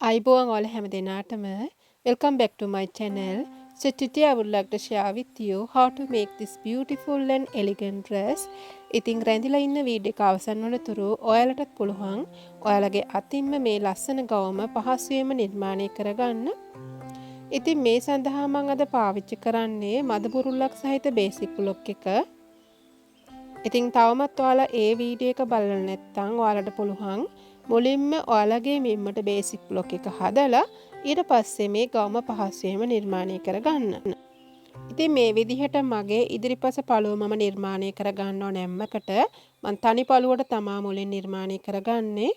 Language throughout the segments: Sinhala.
අයිබෝන් all හැම දෙනාටම welcome back to my channel. So today I would like to share with you how to make this beautiful and elegant dress. ඉතින් රැඳිලා ඉන්න වීඩියෝ එක අවසන් වනතුරු ඔයාලටත් පුළුවන් ඔයාලගේ අතින්ම මේ ලස්සන ගවුම පහසුවෙන්ම නිර්මාණය කරගන්න. ඉතින් මේ සඳහා මම අද පාවිච්චි කරන්නේ මද බුරුල්ලක් සහිත බේසික් බ්ලොක් එක. ඉතින් තවමත් ඔයාලා ඒ වීඩියෝ එක බලලා නැත්නම් ඔයාලට පුළුවන් මුලින්ම ඔයාලගේ මෙම්මට බේසික් බ්ලොක් එක හදලා ඊට පස්සේ මේ ගවුම පහසුවෙන්ම නිර්මාණය කරගන්න. ඉතින් මේ විදිහට මගේ ඉදිරිපස පළුව මම නිර්මාණය කරගන්නව නැම්මකට මම තනි පළුවට තමා මුලින් නිර්මාණය කරගන්නේ.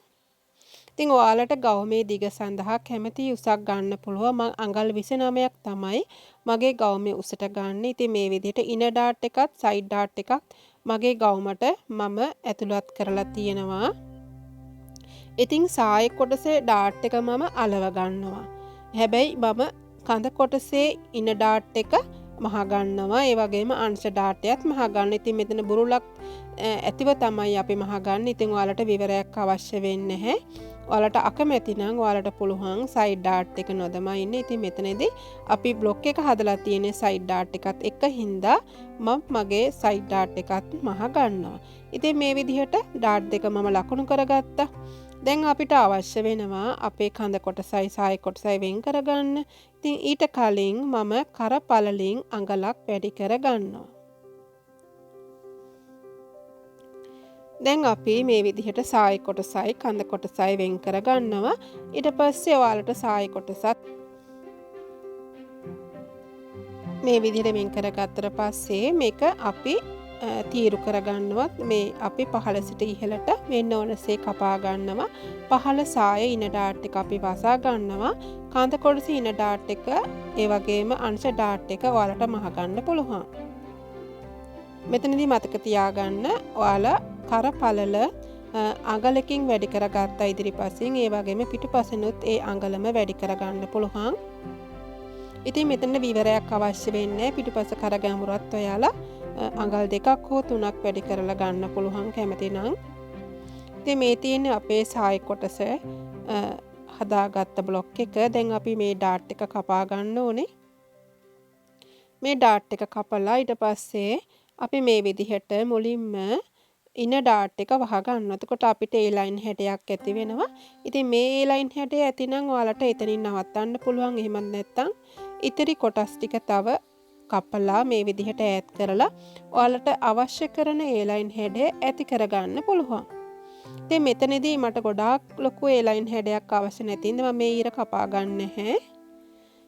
ඉතින් ඔයාලට ගවුමේ දිග සඳහා කැමති උසක් ගන්න පුළුවන්. මම අඟල් 29ක් තමයි මගේ ගවුමේ උසට ගන්න. ඉතින් මේ විදිහට ඉනර් ඩාට් එකත් සයිඩ් ඩාට් එකත් මගේ ගවුමට මම ඇතුළත් කරලා තියෙනවා. ඉතින් සාය කොටසේ ඩාට් එක මම අලව ගන්නවා. හැබැයි මම කඳ කොටසේ ඉන ඩාට් එක මහ ගන්නවා. ඒ වගේම අංශ ඩාට් එකත් මහ ගන්න. ඉතින් මෙතන බුරුලක් ඇතිව තමයි අපි මහ ගන්න. ඉතින් ඔයාලට විවරයක් අවශ්‍ය වෙන්නේ නැහැ. ඔයාලට අකමැති නම් ඔයාලට පුළුවන් සයිඩ් ඩාට් එක නොදමා ඉන්න. ඉතින් මෙතනදී අපි බ්ලොක් එක හදලා තියෙන්නේ සයිඩ් ඩාට් එකත් එක්ක හින්දා මම මගේ සයිඩ් ඩාට් එකත් මහ ගන්නවා. ඉතින් මේ විදිහට ඩාට් දෙක මම ලකුණු කරගත්තා. දැන් අපිට අවශ්‍ය වෙනවා අපේ කඳ කොටසයි සාය කොටසයි වෙන් කරගන්න. ඉතින් ඊට කලින් මම කර පළලින් අඟලක් වැඩි කරගන්නවා. දැන් අපි මේ විදිහට සාය කොටසයි කඳ කොටසයි වෙන් කරගන්නවා. ඊට පස්සේ ඔයාලට සාය කොටසත් මේ විදිහට වෙන් කරගත්තට පස්සේ මේක අපි තීරු කරගන්නවා. මේ අපි පහළ සිට ඉහළට වෙන්න ඕනසේ කපා ගන්නවා. පහළ සාය ඉන ඩාට් එක අපි වසා ගන්නවා. කඳ කොටසේ ඉන ඩාට් එක ඒ වගේම අංශ ඩාට් එක ඔයාලට මහ ගන්න පුළුවන්. මෙතනදී මතක තියාගන්න ඔයාලා කර පළල අඟලකින් වැඩි කරගත්තා ඉදිරිපසින් ඒ වගේම පිටුපසිනුත් ඒ අඟලම වැඩි කරගන්න පුළුවන්. ඉතින් මෙතන විවරයක් අවශ්‍ය වෙන්නේ පිටුපස කර ගැඹුරත් ඔයාලා අඟල් දෙකක් හෝ තුනක් වැඩි කරලා ගන්න පුළුවන් කැමති නම්. ඉතින් මේ තියෙන්නේ අපේ සාය කොටස හදාගත්ත බ්ලොක් එක. දැන් අපි මේ ඩාට් එක කපා ගන්න ඕනේ. මේ ඩාට් එක කපලා ඊට පස්සේ අපි මේ විදිහට මුලින්ම ඉන ඩාට් එක වහ ගන්නවා. එතකොට අපිට ඒ ලයින් හැඩයක් ඇති වෙනවා. ඉතින් මේ ඒ ලයින් හැඩය ඇති නම් ඔයාලට එතනින් නවත්තන්න පුළුවන්. එහෙමත් නැත්නම් ඉතිරි කොටස් ටික තව කපලා මේ විදිහට ඈඩ් කරලා ඔයාලට අවශ්‍ය කරන ඒ ලයින් හැඩය ඇති කරගන්න පුළුවන්. ඉතින් මෙතනදී මට ගොඩාක් ලොකු ඒ ලයින් හැඩයක් අවශ්‍ය නැති ඉඳ මම මේ ඊර කපා ගන්න නැහැ.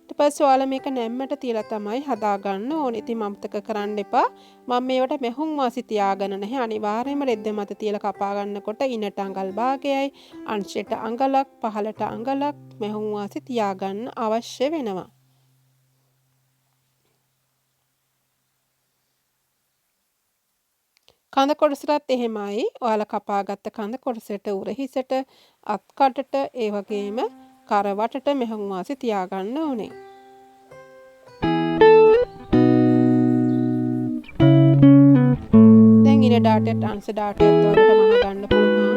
ඊට පස්සේ ඔයාලා මේක නැම්මට තියලා තමයි හදා ගන්න ඕනේ. ඉතින් මමතක කරන්න එපා. මම මේවට මෙහුම් වාසි තියාගන්න නැහැ. අනිවාර්යයෙන්ම රෙද්ද මත තියලා කපා ගන්නකොට ඉනට අඟල් භාගයයි අංශයට අඟලක් පහළට අඟලක් මෙහුම් වාසි තියාගන්න අවශ්‍ය වෙනවා. කඳ කොටසටත් එහෙමයි. ඔයාලා කපාගත්ත කඳ කොටසට උරහිසට අත් කටට ඒ වගේම කරවටට මෙහුම් වාසි තියාගන්න ඕනේ. දැන් ඉන ඩාට් අංශ ඩාට් එකත් ඔයාලට මහ ගන්න පුළුවන්.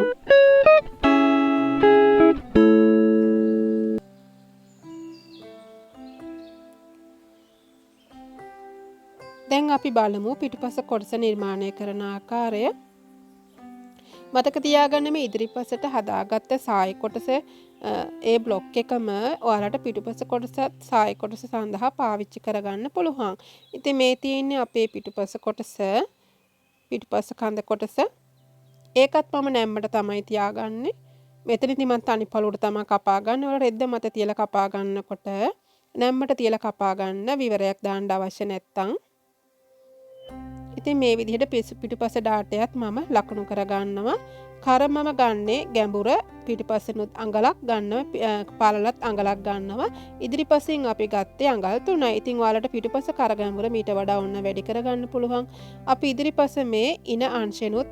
දැන් අපි බලමු පිටුපස කොටස නිර්මාණය කරන ආකාරය. මතක තියාගන්න මේ ඉදිරිපසට හදාගත්ත සාය කොටස ඒ බ්ලොක් එකම ඔයාලට පිටුපස කොටසත් සාය කොටස සඳහා පාවිච්චි කරගන්න පුළුවන්. ඉතින් මේ තියෙන්නේ අපේ පිටුපස කොටස පිටුපස කඳ කොටස. ඒකත් මම නැම්මට තමයි තියාගන්නේ. මෙතනදී මම තනි පළුවට තමයි කපා ගන්න. ඔයාලා රෙද්ද මත තියලා කපා ගන්නකොට නැම්මට තියලා කපා ගන්න විවරයක් දාන්න අවශ්‍ය නැත්තම්. ඉතින් මේ විදිහට පිටුපස ඩාට් එකත් මම ලකුණු කරගන්නවා. කර මම ගන්නේ ගැඹුර පිටුපසිනුත් අඟලක් ගන්නවා පළලත් අඟලක් ගන්නවා. ඉදිරිපසින් අපි ගත්තේ අඟල් 3යි. ඉතින් ඔයාලට පිටුපස කර ගැඹුර මීට වඩා ඔන්න වැඩි කරගන්න පුළුවන්. අපි ඉදිරිපස මේ ඉන අංශෙනුත්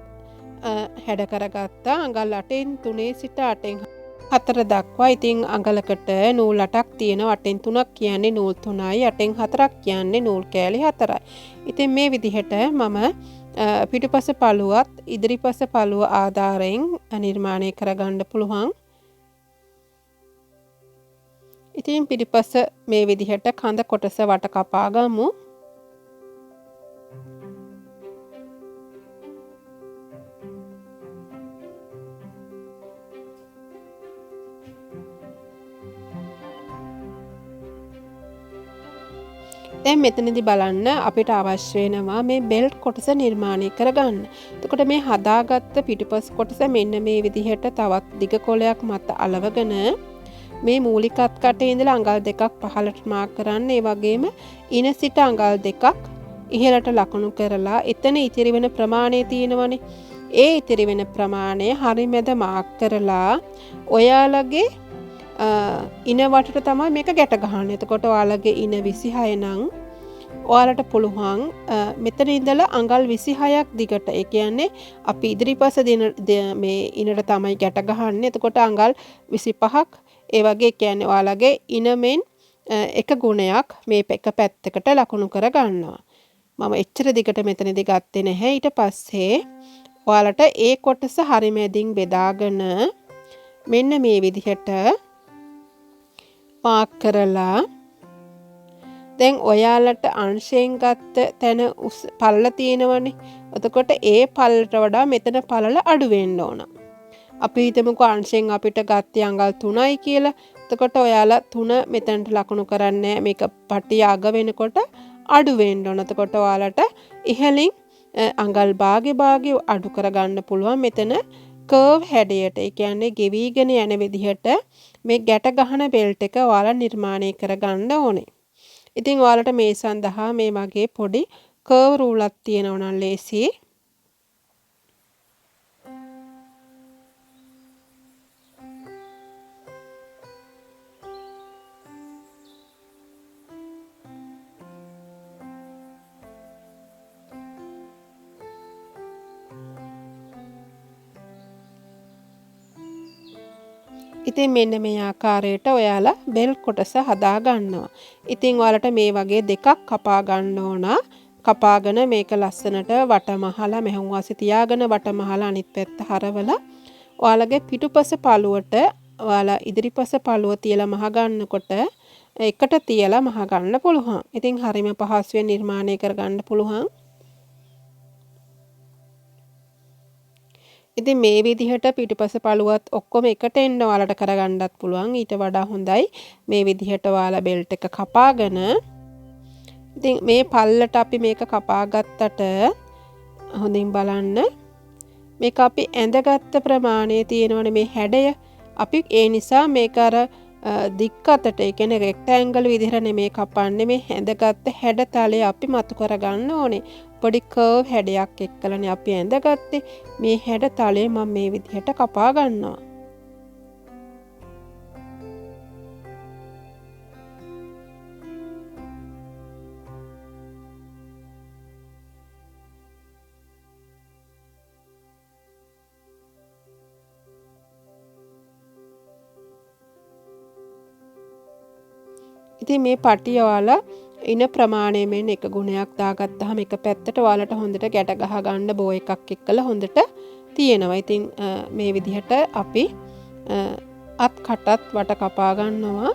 හැඩ කරගත්තා අඟල් 8න් 3 සිට 8න් 4 දක්වා. ඉතින් අඟලකට නූල් 8ක් තියෙනවා. 8න් 3ක් කියන්නේ නූල් 3යි 8න් 4ක් කියන්නේ නූල් කෑලි 4යි. ඉතින් මේ විදිහට මම පිටුපස පළුවත් ඉදිරිපස පළුව ආධාරයෙන් නිර්මාණය කරගන්න පුළුවන්. ඉතින් පිටිපස්ස මේ විදිහට කඳ කොටස වට කපා ගමු. දැන් මෙතනදී බලන්න අපිට අවශ්‍ය වෙනවා මේ බෙල්ට් කොටස නිර්මාණය කරගන්න. එතකොට මේ හදාගත්ත පිටිපස් කොටස මෙන්න මේ විදිහට තවත් දිග කොලයක් මත අලවගෙන මේ මූලික අත්කටේ ඉඳලා අඟල් දෙකක් පහළට මාක් කරන්න. ඒ වගේම ඉන සිට අඟල් දෙකක් ඉහළට ලකුණු කරලා එතන ඉතිරි වෙන ප්‍රමාණය තියෙනවනේ. ඒ ඉතිරි වෙන ප්‍රමාණය හරි මැද මාක් කරලා ඔයාලගේ ඉන වටට තමයි මේක ගැට ගහන්නේ. එතකොට ඔයාලගේ ඉන 26 නම් ඔයාලට පුළුවන් මෙතන ඉඳලා අඟල් 26ක් දිගට. ඒ කියන්නේ අපි ඉදිරිපස මේ ඉනට තමයි ගැට ගහන්නේ. එතකොට අඟල් 25ක් ඒ වගේ කියන්නේ ඔයාලගේ ඉනමෙන් එක ගුණයක් මේ එක පැත්තකට ලකුණු කර ගන්නවා. මම එච්චර දිගට මෙතනදී ගත්තේ නැහැ. ඊට පස්සේ ඔයාලට ඒ කොටස හරි මැදින් බෙදාගෙන මෙන්න මේ විදිහට මාක් කරලා දැන් ඔයාලට අංශයෙන් ගත්ත තැන පළල තියෙනවනේ. එතකොට ඒ පළලට වඩා මෙතන පළල අඩු වෙන්න ඕන. අපි හිතමුකෝ අංශයෙන් අපිට ගත්තේ අඟල් 3යි කියලා. එතකොට ඔයාලා 3 මෙතනට ලකුණු කරන්නේ මේක පටිය අග වෙනකොට අඩු වෙන්න ඕන. එතකොට ඔයාලට ඉහළින් අඟල් භාගේ අඩු කරගන්න පුළුවන් මෙතන කර්ව් හැඩයට. ඒ කියන්නේ ගෙවිගෙන යන විදිහට මේ ගැට ගහන බෙල්ට් එක ඔයාලා නිර්මාණය කරගන්න ඕනේ. ඉතින් ඔයාලට මේ සඳහා මේ වගේ පොඩි කර්ව් රූලක් තියෙනවා නම් ලේසි. ඉතින් මෙන්න මේ ආකාරයට ඔයාලා බෙල් කොටස හදා ගන්නවා. ඉතින් ඔයාලට මේ වගේ දෙකක් කපා ගන්න ඕන. කපාගෙන මේක ලස්සනට වටමහලා මෙහෙන් වාසි තියාගෙන වටමහලා අනිත් පැත්ත හරවලා ඔයාලගේ පිටුපස පළුවට ඔයාලා ඉදිරිපස පළුව තියලා මහ ගන්නකොට එකට තියලා මහ ගන්න පුළුවන්. ඉතින් හරිම පහසුවෙන් නිර්මාණය කර ගන්න පුළුවන්. ඉතින් මේ විදිහට පිටුපස පළුවත් ඔක්කොම එකට එන්න ඔයාලට කරගන්නත් පුළුවන්. ඊට වඩා හොඳයි මේ විදිහට ඔයාලා බෙල්ට් එක කපාගෙන ඉතින් මේ පල්ලට අපි මේක කපා ගත්තට හොඳින් බලන්න මේක අපි ඇඳගත්ත ප්‍රමාණය තියෙනවනේ මේ හැඩය. අපි ඒ නිසා මේක අර දික් අතට ඒ කියන්නේ රෙක්ටැන්ගල් විදිහට නෙමේ කපන්නේ. මේ ඇඳගත්ත හැඩතලය අපි මතු කරගන්න ඕනේ. පොඩි කර්ව් හැඩයක් එක්කලානේ අපි ඇඳගත්තේ. මේ හැඩතලය මම මේ විදිහට කපා ගන්නවා. ඉතින් මේ පටිය ඔයාලා ඉන ප්‍රමාණයෙන් එක ගුණයක් දාගත්තාම එක පැත්තට ඔයාලට හොඳට ගැට ගහ ගන්න බෝ එකක් එක්කලා හොඳට තියෙනවා. ඉතින් මේ විදිහට අපි අත් කටත් වට කපා ගන්නවා.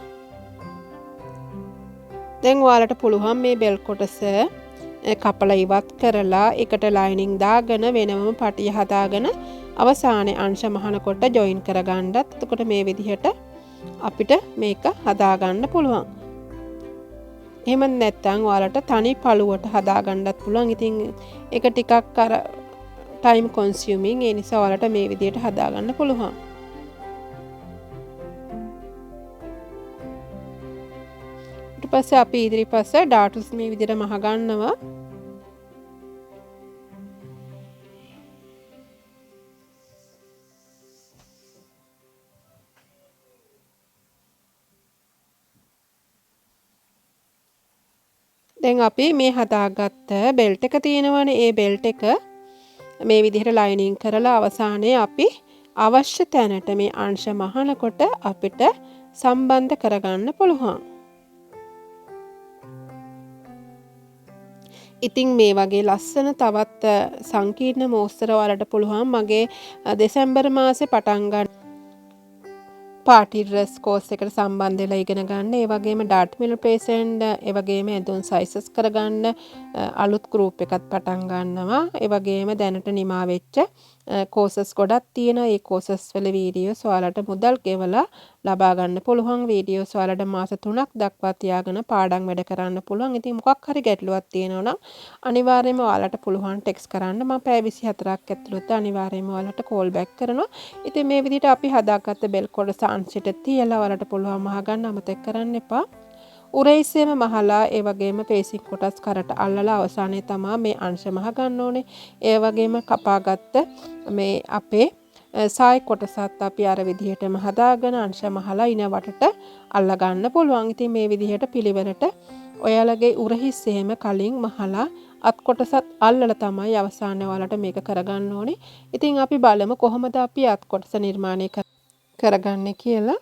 දැන් ඔයාලට පුළුවන් මේ බෙල් කොටස කපලා ඉවත් කරලා එකට ලයිනින් දාගෙන වෙනම පටිය හදාගෙන අවසානයේ අංශ මහනකොට ජොයින් කරගන්නත්. එතකොට මේ විදිහට අපිට මේක හදා ගන්න පුළුවන්. එහෙම නැත්නම් ඔයාලට තනි පළුවට හදා ගන්නත් පුළුවන්. ඉතින් ඒක ටිකක් අර ටයිම් කන්සියුමින්. ඒ නිසා ඔයාලට මේ විදිහට හදා ගන්න පුළුවන්. ඊට පස්සේ අපි ඉදිරිපස්ස ඩාටුස් මේ විදිහට මහ ගන්නවා. දැන් අපි මේ හදාගත්ත බෙල්ට් එක තියෙනවනේ. ඒ බෙල්ට් එක මේ විදිහට ලයිනින් කරලා අවසානයේ අපි අවශ්‍ය තැනට මේ අංශ මහනකොට අපිට සම්බන්ධ කරගන්න පුළුවන්. ඉතින් මේ වගේ ලස්සන තවත් සංකීර්ණ මෝස්තර වලට පුළුවන් මගේ දෙසැම්බර් මාසේ පටන් ගන්න පාටි ඩ්‍රෙස් කෝස් එකට සම්බන්ධ වෙලා ඉගෙන ගන්න. ඒ වගේම ඩාට් මිනිපුලේෂන්, ඒ වගේම ඇඳුම් සයිසස් කරගන්න අලුත් ගෲප් එකක් පටන් ගන්නවා. ඒ වගේම දැනට නිමා වෙච්ච කෝසස් ගොඩක් තියෙනවා. ඒ කෝසස් වල වීඩියෝස් ඔයාලට මුදල් ගෙවලා ලබා ගන්න පුළුවන්. වීඩියෝස් ඔයාලට මාස 3ක් දක්වා තියාගෙන පාඩම් වැඩ කරන්න පුළුවන්. ඉතින් මොකක් හරි ගැටලුවක් තියෙනවා නම් අනිවාර්යයෙන්ම ඔයාලට පුළුවන් ටෙක්ස්ට් කරන්න. මම පැය 24ක් ඇතුළත අනිවාර්යයෙන්ම ඔයාලට කෝල් බෑක් කරනවා. ඉතින් මේ විදිහට අපි හදාගත්ත බෙල් කොටස අන්සිට තියලා ඔයාලට පුළුවන් මහගන්න අමතක කරන්න එපා. උරහිස්සෙම මහලා ඒ වගේම පේසින් කොටස් කරට අල්ලලා අවසානයේ තමා මේ අංශ මහ ගන්න ඕනේ. ඒ වගේම කපාගත්ත මේ අපේ සායි කොටසත් අපි අර විදිහටම හදාගෙන අංශ මහලා ඉන වටට අල්ල ගන්න පුළුවන්. ඉතින් මේ විදිහට පිළිවෙලට ඔයාලගේ උරහිස්සෙම කලින් මහලා අත් කොටසත් අල්ලලා තමයි අවසානයේ ඔයාලට මේක කරගන්න ඕනේ. ඉතින් අපි බලමු කොහොමද අපි අත් කොටස නිර්මාණය කරගන්නේ කියලා.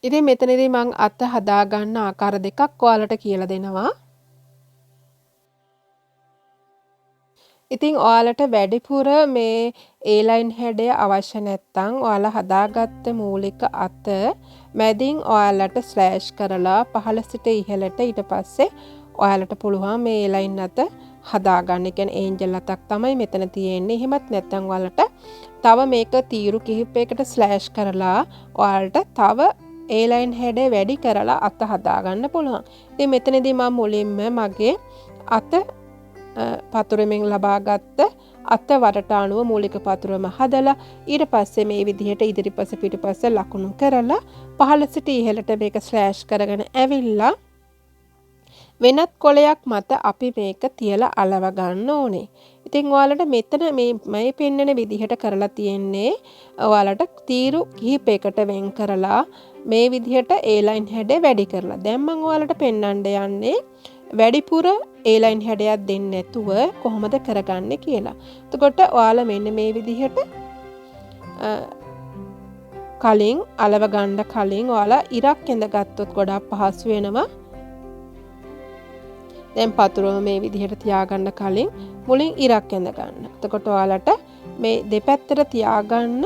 ඉතින් මෙතනදී මම අත හදා ගන්න ආකාර දෙකක් ඔයාලට කියලා දෙනවා. ඉතින් ඔයාලට වැඩිපුර මේ A-line හැඩය අවශ්‍ය නැත්නම් ඔයාලා හදාගත්ත මූලික අත මැදින් ඔයාලට ස්ලෑෂ් කරලා පහළ සිට ඉහළට ඊට පස්සේ ඔයාලට පුළුවන් මේ A-line අත හදාගන්න. ඒ කියන්නේ ඒන්ජල් අතක් තමයි මෙතන තියෙන්නේ. එහෙමත් නැත්නම් ඔයාලට තව මේක තීරු කිහිපයකට ස්ලෑෂ් කරලා ඔයාලට තව A-line හැඩය වැඩි කරලා අත හදාගන්න පුළුවන්. ඉතින් මෙතනදී මම මුලින්ම මගේ අත පතුරෙමින් ලබාගත්ත අත වටට අනුව මූලික පතුරම හදලා ඊට පස්සේ මේ විදිහට ඉදිරිපස පිටපස ලකුණු කරලා පහළ සිට ඉහළට මේක ස්ලෑෂ් කරගෙන ඇවිල්ලා වෙනත් කොලයක් මත අපි මේක තියලා අලව ගන්න ඕනේ. ඉතින් ඔයාලට මෙතන මේ පෙන්වන විදිහට කරලා තියෙන්නේ ඔයාලට තීරු කිහිපයකට වෙන් කරලා මේ විදිහට A-line හැඩය වැඩි කරලා. දැන් මම ඔයාලට පෙන්වන්න යන්නේ වැඩිපුර A-line හැඩයක් දෙන්නේ නැතුව කොහොමද කරගන්නේ කියලා. එතකොට ඔයාලා මෙන්න මේ විදිහට කලින් අලව ගන්න කලින් ඔයාලා ඉරක් ඇඳගත්තොත් ගොඩක් පහසු වෙනවා. දැන් පතුරම මේ විදිහට තියාගන්න කලින් මුලින් ඉරක් ඇඳ ගන්න. එතකොට ඔයාලට මේ දෙපැත්තට තියාගන්න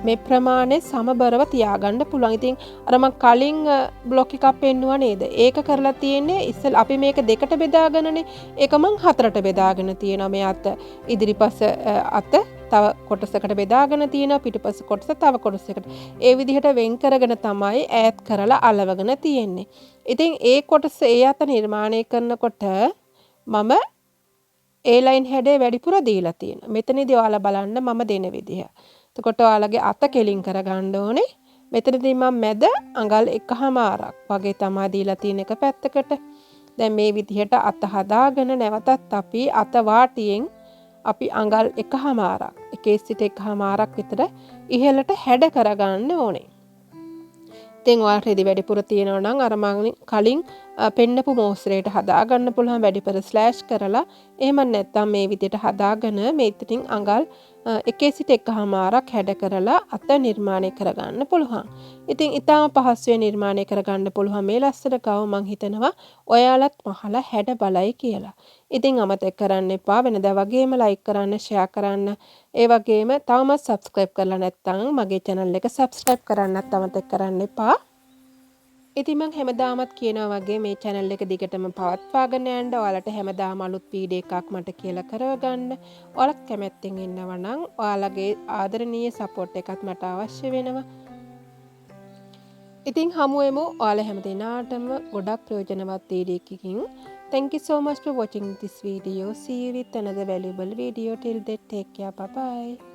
මේ ප්‍රමාණය සමබරව තියාගන්න පුළුවන්. ඉතින් අර මම කලින් බ්ලොක් එකක් පෙන්නුවා නේද? ඒක කරලා තියෙන්නේ ඉස්සෙල් අපි මේක දෙකට බෙදාගෙනනේ. ඒක මම හතරට බෙදාගෙන තියෙනවා. මේ අත ඉදිරිපස අත තව කොටසකට බෙදාගෙන තියෙනවා. පිටපස කොටස තව කොටසකට. ඒ විදිහට වෙන් කරගෙන තමයි ඈත් කරලා අලවගෙන තියෙන්නේ. ඉතින් ඒ කොටස ඒ අත නිර්මාණය කරනකොට මම A-line හැඩය වැඩිපුර දීලා තියෙනවා. මෙතනදී ඔයාලා බලන්න මම දෙන විදිහ. එතකොට ඔයාලගේ අත කෙලින් කරගන්න ඕනේ. මෙතනදී මම මැද අඟල් 1/4ක් වගේ තමයි දීලා තියෙන එක පැත්තකට. දැන් මේ විදිහට අත හදාගෙන නැවතත් අපි අත වාටියෙන් අපි අඟල් 1/4ක් එකේ සිට 1/4ක් විතර ඉහළට හැඩ කරගන්න ඕනේ. ඉතින් ඔයාලට ඉදි වැඩිපුර තියෙනවා නම් අර මම කලින් පෙන්නපු මෝස්තරයට හදාගන්න පුළුවන් වැඩිපුර ස්ලෑෂ් කරලා. එහෙම නැත්නම් මේ විදිහට හදාගෙන මේ ඉතින් අඟල් එකේ සිට 1/4ක් හැඩ කරලා අත නිර්මාණය කරගන්න පුළුවන්. ඉතින් ඊටාම පහසුවෙන් නිර්මාණය කරගන්න පුළුවන් මේ ලස්සන ගව මං හිතනවා ඔයාලත් මහලා හැඩ බලයි කියලා. ඉතින් අමතක කරන්න එපා වෙනදා වගේම ලයික් කරන්න, ෂෙයා කරන්න. ඒ වගේම තවමත් සබ්ස්ක්‍රයිබ් කරලා නැත්නම් මගේ channel එක සබ්ස්ක්‍රයිබ් කරන්නත් අමතක කරන්න එපා. ඉතින් මම හැමදාමත් කියනවා වගේ මේ channel එක දිගටම පවත්වාගෙන යන්න ඔයාලට හැමදාම අලුත් වීඩියෝ එකක් මට කියලා කරවගන්න. ඔයාලත් කැමැත්තෙන් ඉන්නවා නම් ඔයාලගේ ආදරණීය සපෝට් එකත් මට අවශ්‍ය වෙනවා. ඉතින් හමු වෙමු ඔයාලා හැම දිනාටම ගොඩක් ප්‍රයෝජනවත් වීඩියෝ එකකින්. Thank you so much for watching this video. See you with another valuable video. Till then, take care. Bye bye.